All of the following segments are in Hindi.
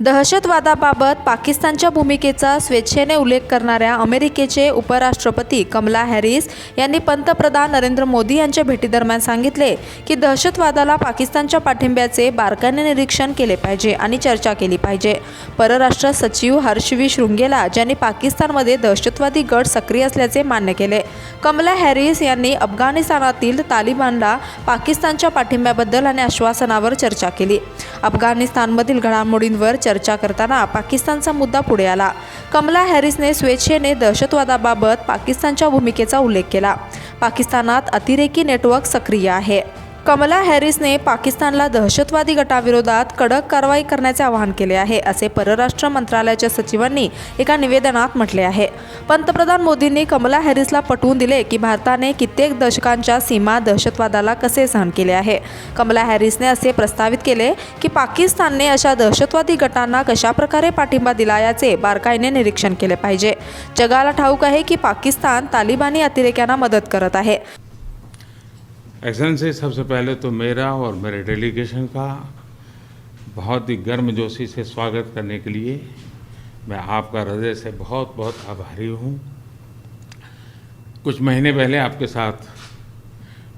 दहशतवादाबाबत पाकिस्तानच्या भूमिकेचा स्वेच्छेने उल्लेख करणाऱ्या अमेरिकेचे उपराष्ट्रपती कमला हॅरिस यांनी पंतप्रधान नरेंद्र मोदी यांच्या भेटीदरम्यान सांगितले की दहशतवादाला पाकिस्तानच्या पाठिंब्याचे बारकाईने निरीक्षण केले पाहिजे आणि चर्चा केली पाहिजे। परराष्ट्र सचिव हर्ष व्ही श्रुंगेला ज्यांनी पाकिस्तानमध्ये दहशतवादी गट सक्रिय असल्याचे मान्य केले। कमला हॅरिस यांनी अफगाणिस्तानातील तालिबानला पाकिस्तानच्या पाठिंब्याबद्दल आणि आश्वासनावर चर्चा केली। अफगाणिस्तानमधील घडामोडींवर चर्चा करताना पाकिस्तानचा मुद्दा पुढे आला। कमला हॅरिसने स्वेच्छेने दहशतवादाबाबत पाकिस्तानच्या भूमिकेचा उल्लेख केला। पाकिस्तानात अतिरेकी नेटवर्क सक्रिय आहे। कमला हॅरिसने पाकिस्तानला दहशतवादी गटाविरोधात कडक कारवाई करण्याचे आवाहन केले आहे, असे परराष्ट्र मंत्रालयाच्या सचिवांनी एका निवेदनात म्हटले आहे। पंतप्रधान मोदींनी कमला हॅरिसला पटवून दिले की भारताने कित्येक दशकांच्या सीमा दहशतवादाला कसे सहन केले आहे। कमला हॅरिसने असे प्रस्तावित केले की पाकिस्तानने अशा दहशतवादी गटांना कशाप्रकारे पाठिंबा दिला याचे बारकाईने निरीक्षण केले पाहिजे। जगाला ठाऊक आहे की पाकिस्तान तालिबानी अतिरेक्यांना मदत करत आहे। एक्सेलेंसी, सबसे पहले तो मेरा और मेरे डेलीगेशन का बहुत ही गर्मजोशी से स्वागत करने के लिए मैं आपका हृदय से बहुत बहुत आभारी हूँ। कुछ महीने पहले आपके साथ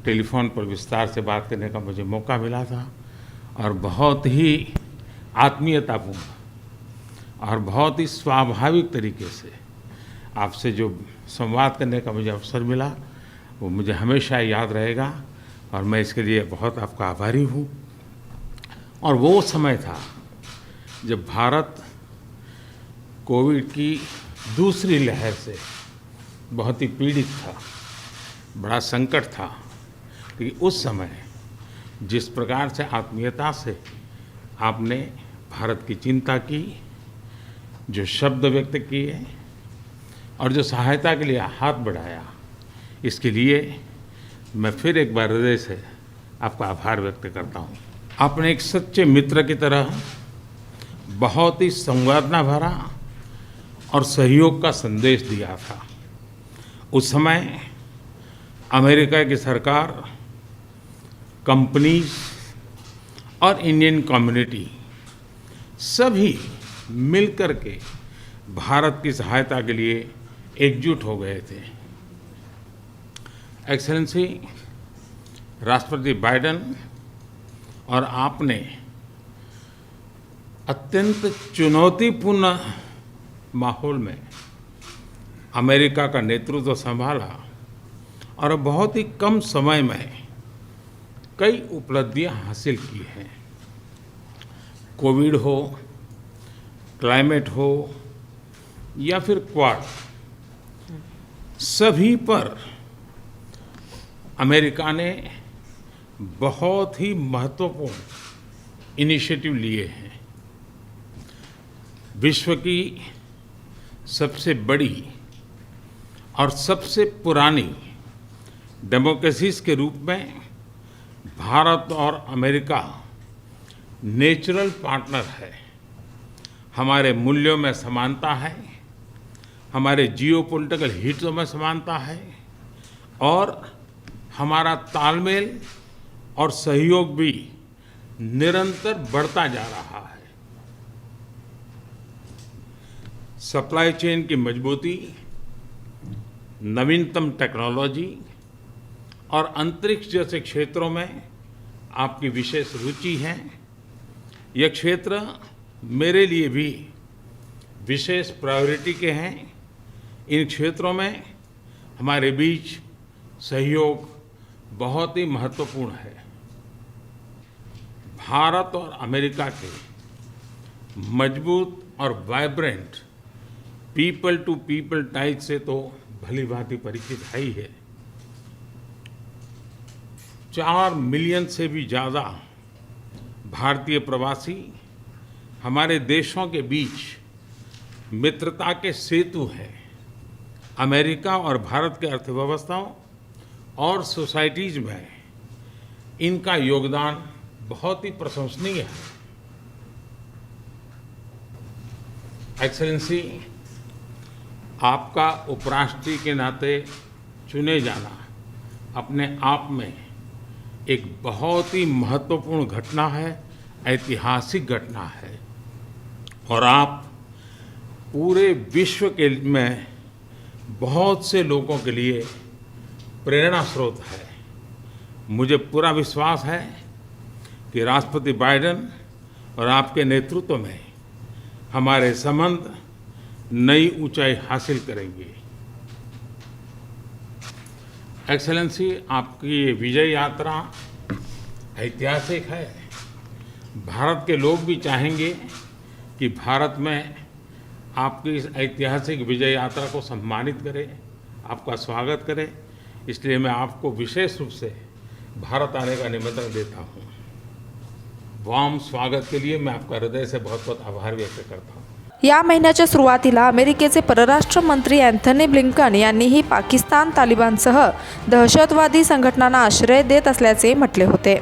टेलीफोन पर विस्तार से बात करने का मुझे मौका मिला था और बहुत ही आत्मीयतापूर्ण और बहुत ही स्वाभाविक तरीके से आपसे जो संवाद करने का मुझे अवसर मिला वो मुझे हमेशा याद रहेगा और मैं इसके लिए बहुत आपका आभारी हूँ। और वो समय था जब भारत कोविड की दूसरी लहर से बहुत ही पीड़ित था, बड़ा संकट था। लेकिन उस समय जिस प्रकार से आत्मीयता से आपने भारत की चिंता की, जो शब्द व्यक्त किए और जो सहायता के लिए हाथ बढ़ाया, इसके लिए मैं फिर एक बार हृदय से आपका आभार व्यक्त करता हूँ। आपने एक सच्चे मित्र की तरह बहुत ही संवेदना भरा और सहयोग का संदेश दिया था। उस समय अमेरिका की सरकार, कंपनीज और इंडियन कम्युनिटी सभी मिलकर के भारत की सहायता के लिए एकजुट हो गए थे। एक्सेलेंसी, राष्ट्रपति बाइडेन और आपने अत्यंत चुनौतीपूर्ण माहौल में अमेरिका का नेतृत्व संभाला और बहुत ही कम समय में कई उपलब्धियां हासिल की हैं। कोविड हो, क्लाइमेट हो या फिर क्वाड, सभी पर अमेरिका ने बहुत ही महत्वपूर्ण इनिशिएटिव लिए हैं। विश्व की सबसे बड़ी और सबसे पुरानी डेमोक्रेसीज के रूप में भारत और अमेरिका नेचुरल पार्टनर है। हमारे मूल्यों में समानता है, हमारे जियोपॉलिटिकल हितों में समानता है और हमारा तालमेल और सहयोग भी निरंतर बढ़ता जा रहा है। सप्लाई चेन की मजबूती, नवीनतम टेक्नोलॉजी और अंतरिक्ष जैसे क्षेत्रों में आपकी विशेष रुचि है। यह क्षेत्र मेरे लिए भी विशेष प्रायोरिटी के हैं। इन क्षेत्रों में हमारे बीच सहयोग बहुत ही महत्वपूर्ण है। भारत और अमेरिका के मजबूत और vibrant people to people ties से तो भली भांति परिचित है ही है। 4 मिलियन से भी ज़्यादा भारतीय प्रवासी हमारे देशों के बीच मित्रता के सेतु हैं। अमेरिका और भारत के अर्थव्यवस्थाओं और सोसाइटीज़ में इनका योगदान बहुत ही प्रशंसनीय है। एक्सेलेंसी, आपका उपराष्ट्रपति के नाते चुने जाना अपने आप में एक बहुत ही महत्वपूर्ण घटना है, ऐतिहासिक घटना है। और आप पूरे विश्व के में बहुत से लोगों के लिए प्रेरणा स्रोत है। मुझे पूरा विश्वास है कि राष्ट्रपति बाइडेन और आपके नेतृत्व में हमारे संबंध नई ऊंचाई हासिल करेंगे। एक्सेलेंसी, आपकी ये विजय यात्रा ऐतिहासिक है। भारत के लोग भी चाहेंगे कि भारत में आपकी इस ऐतिहासिक विजय यात्रा को सम्मानित करें, आपका स्वागत करें। इसलिए मैं आपको विशेष रूप से भारत आने का निमंत्रण देता हूँ। वार्म स्वागत के लिए मैं आपका हृदय से बहुत बहुत आभार व्यक्त करता हूँ। या महिन्याच्या सुरुवातीला अमेरिकेचे परराष्ट्र मंत्री अँथनी ब्लिंकन यांनीही पाकिस्तान तालिबानसह दहशतवादी संघटनांना आश्रय देत असल्याचे म्हटले होते।